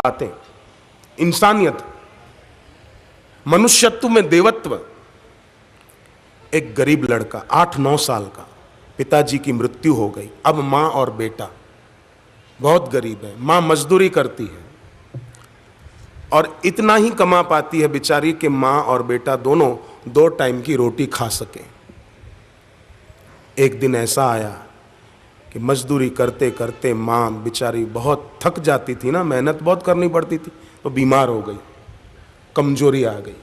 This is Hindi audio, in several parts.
बातें, इंसानियत, मनुष्यत्व में देवत्व। एक गरीब लड़का 8-9 साल का, पिताजी की मृत्यु हो गई, अब मां और बेटा, बहुत गरीब है, मां मजदूरी करती है और इतना ही कमा पाती है बेचारी कि मां और बेटा दोनों 2 टाइम की रोटी खा सके। एक दिन ऐसा आया कि मजदूरी करते करते मां बेचारी बहुत थक जाती थी ना, मेहनत बहुत करनी पड़ती थी, तो बीमार हो गई, कमजोरी आ गई।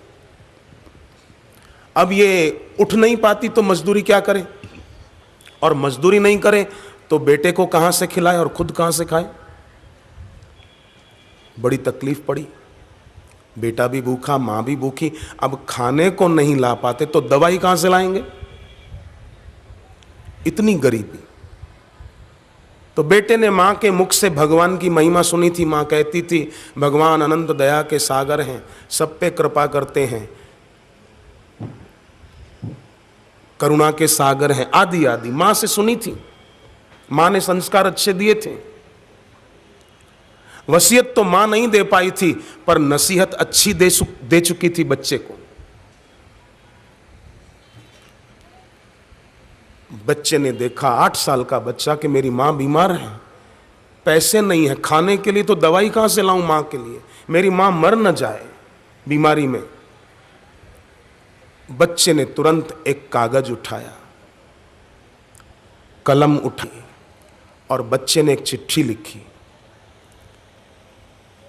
अब ये उठ नहीं पाती तो मजदूरी क्या करे, और मजदूरी नहीं करे तो बेटे को कहां से खिलाए और खुद कहां से खाए। बड़ी तकलीफ पड़ी, बेटा भी भूखा, मां भी भूखी। अब खाने को नहीं ला पाते तो दवाई कहां से लाएंगे, इतनी गरीबी। तो बेटे ने मां के मुख से भगवान की महिमा सुनी थी। मां कहती थी भगवान अनंत दया के सागर हैं, सब पे कृपा करते हैं, करुणा के सागर हैं, आदि आदि मां से सुनी थी। मां ने संस्कार अच्छे दिए थे। वसीयत तो मां नहीं दे पाई थी, पर नसीहत अच्छी दे चुकी थी बच्चे को। बच्चे ने देखा, 8 साल का बच्चा, कि मेरी मां बीमार है, पैसे नहीं है खाने के लिए, तो दवाई कहां से लाऊं मां के लिए, मेरी मां मर न जाए बीमारी में। बच्चे ने तुरंत एक कागज उठाया, कलम उठाई और बच्चे ने एक चिट्ठी लिखी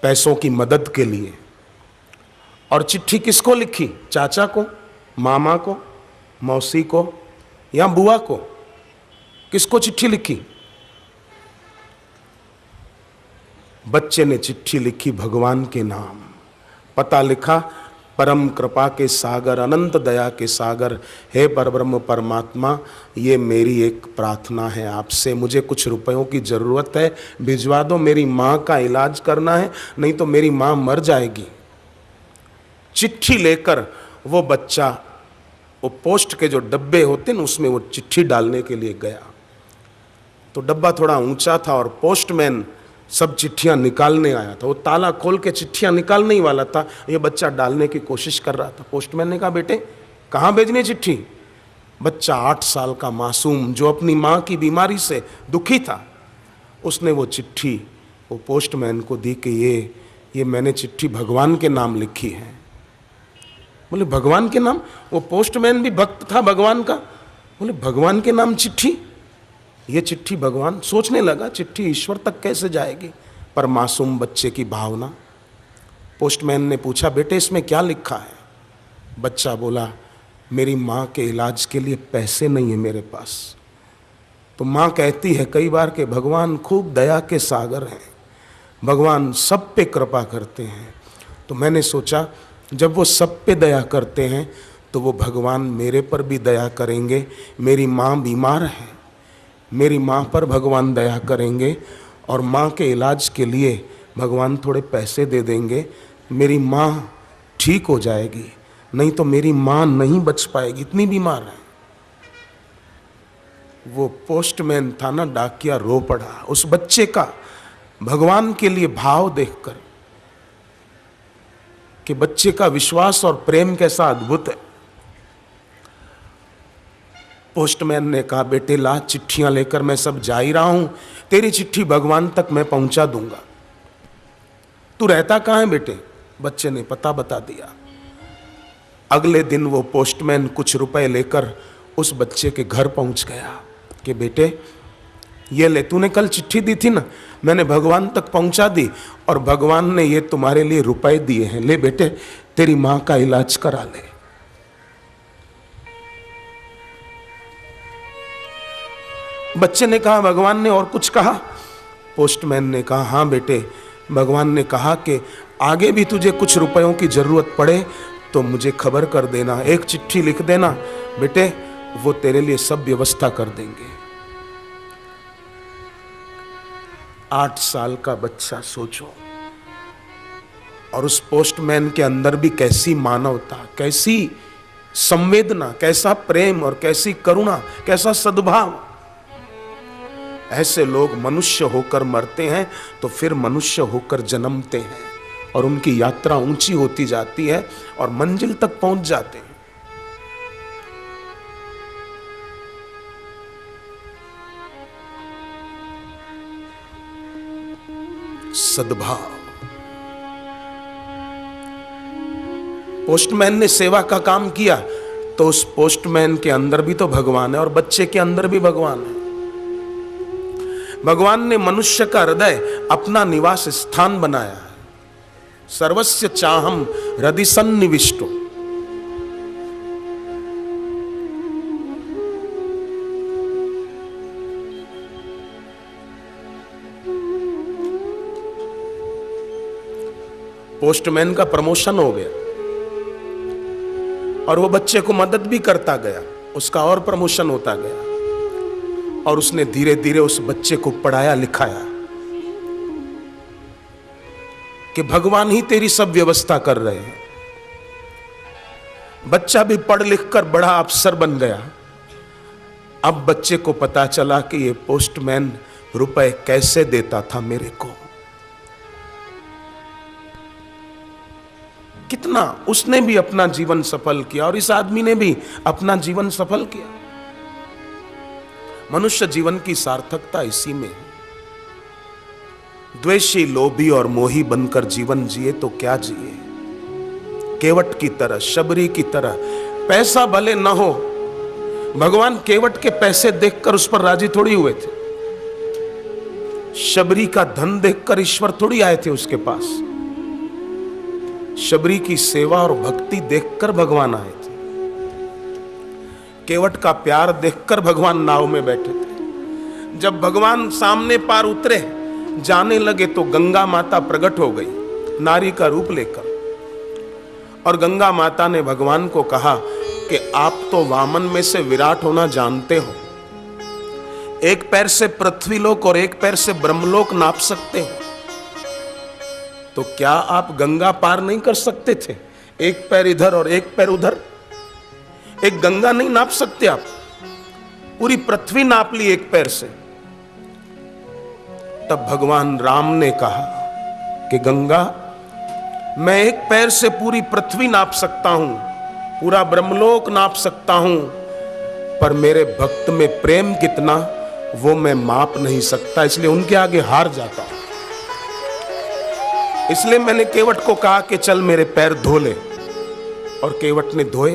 पैसों की मदद के लिए। और चिट्ठी किसको लिखी, चाचा को, मामा को, मौसी को या बुआ को, किसको चिट्ठी लिखी? बच्चे ने चिट्ठी लिखी भगवान के नाम, पता लिखा परम कृपा के सागर, अनंत दया के सागर, हे परब्रह्म परमात्मा, ये मेरी एक प्रार्थना है आपसे, मुझे कुछ रुपयों की जरूरत है, भिजवा दो, मेरी मां का इलाज करना है, नहीं तो मेरी मां मर जाएगी। चिट्ठी लेकर वो बच्चा वो पोस्ट के जो डब्बे होते ना, उसमें वो चिट्ठी डालने के लिए गया। तो डब्बा थोड़ा ऊंचा था और पोस्टमैन सब चिट्ठियां निकालने आया था। वो ताला खोल के चिट्ठियां निकालने ही वाला था, ये बच्चा डालने की कोशिश कर रहा था। पोस्टमैन ने कहा, बेटे कहाँ भेजनी चिट्ठी? बच्चा 8 साल का मासूम, जो अपनी माँ की बीमारी से दुखी था, उसने वो चिट्ठी वो पोस्टमैन को दी कि ये मैंने चिट्ठी भगवान के नाम लिखी है। बोले भगवान के नाम? वो पोस्टमैन भी भक्त था भगवान का। बोले भगवान के नाम चिट्ठी? ये चिट्ठी भगवान, सोचने लगा चिट्ठी ईश्वर तक कैसे जाएगी, पर मासूम बच्चे की भावना। पोस्टमैन ने पूछा, बेटे इसमें क्या लिखा है? बच्चा बोला, मेरी माँ के इलाज के लिए पैसे नहीं है मेरे पास। तो माँ कहती है कई बार कि भगवान खूब दया के सागर हैं, भगवान सब पे कृपा करते हैं। तो मैंने सोचा जब वो सब पे दया करते हैं तो वो भगवान मेरे पर भी दया करेंगे। मेरी माँ बीमार है, मेरी माँ पर भगवान दया करेंगे और माँ के इलाज के लिए भगवान थोड़े पैसे दे देंगे, मेरी माँ ठीक हो जाएगी, नहीं तो मेरी माँ नहीं बच पाएगी, इतनी बीमार है। वो पोस्टमैन था ना, डाकिया, रो पड़ा उस बच्चे का भगवान के लिए भाव देखकर कि बच्चे का विश्वास और प्रेम कैसा अद्भुत है। पोस्टमैन ने कहा, बेटे ला चिट्ठियां लेकर, मैं सब जा ही रहा हूं, तेरी चिट्ठी भगवान तक मैं पहुंचा दूंगा। तू रहता कहां है बेटे? बच्चे ने पता बता दिया। अगले दिन वो पोस्टमैन कुछ रुपए लेकर उस बच्चे के घर पहुंच गया कि बेटे ये ले, तूने कल चिट्ठी दी थी ना, मैंने भगवान तक पहुंचा दी और भगवान ने ये तुम्हारे लिए रुपए दिए हैं, ले बेटे तेरी मां का इलाज करा ले। बच्चे ने कहा, भगवान ने और कुछ कहा? पोस्टमैन ने कहा, हाँ बेटे, भगवान ने कहा कि आगे भी तुझे कुछ रुपयों की जरूरत पड़े तो मुझे खबर कर देना, एक चिट्ठी लिख देना, बेटे वो तेरे लिए सब व्यवस्था कर देंगे। 8 साल का बच्चा, सोचो, और उस पोस्टमैन के अंदर भी कैसी मानवता, कैसी संवेदना, कैसा प्रेम और कैसी करुणा, कैसा सद्भाव। ऐसे लोग मनुष्य होकर मरते हैं तो फिर मनुष्य होकर जन्मते हैं और उनकी यात्रा ऊंची होती जाती है और मंजिल तक पहुंच जाते हैं। सद्भाव। पोस्टमैन ने सेवा का काम किया तो उस पोस्टमैन के अंदर भी तो भगवान है और बच्चे के अंदर भी भगवान है। भगवान ने मनुष्य का हृदय अपना निवास स्थान बनाया है। सर्वस्य चाहम हृदि सन्निविष्टो। पोस्टमैन का प्रमोशन हो गया और वो बच्चे को मदद भी करता गया, उसका और प्रमोशन होता गया और उसने धीरे धीरे उस बच्चे को पढ़ाया लिखाया कि भगवान ही तेरी सब व्यवस्था कर रहे हैं। बच्चा भी पढ़ लिख कर बड़ा अफसर बन गया। अब बच्चे को पता चला कि ये पोस्टमैन रुपए कैसे देता था मेरे को। कितना उसने भी अपना जीवन सफल किया और इस आदमी ने भी अपना जीवन सफल किया। मनुष्य जीवन की सार्थकता इसी में है। द्वेषी, लोभी और मोही बनकर जीवन जिए तो क्या जिए। केवट की तरह, शबरी की तरह। पैसा भले न हो, भगवान केवट के पैसे देखकर उस पर राजी थोड़ी हुए थे। शबरी का धन देखकर ईश्वर थोड़ी आए थे उसके पास। शबरी की सेवा और भक्ति देखकर भगवान आए थे। केवट का प्यार देखकर भगवान नाव में बैठे थे। जब भगवान सामने पार उतरे, जाने लगे तो गंगा माता प्रकट हो गई नारी का रूप लेकर। और गंगा माता ने भगवान को कहा कि आप तो वामन में से विराट होना जानते हो। एक पैर से पृथ्वीलोक और एक पैर से ब्रह्मलोक नाप सकते हो, तो क्या आप गंगा पार नहीं कर सकते थे? एक पैर इधर और एक पैर उधर। एक गंगा नहीं नाप सकते आप? पूरी पृथ्वी नाप ली एक पैर से। तब भगवान राम ने कहा कि गंगा, मैं एक पैर से पूरी पृथ्वी नाप सकता हूं, पूरा ब्रह्मलोक नाप सकता हूं, पर मेरे भक्त में प्रेम कितना वो मैं माप नहीं सकता, इसलिए उनके आगे हार जाता हूं। इसलिए मैंने केवट को कहा कि चल मेरे पैर धो ले, और केवट ने धोए।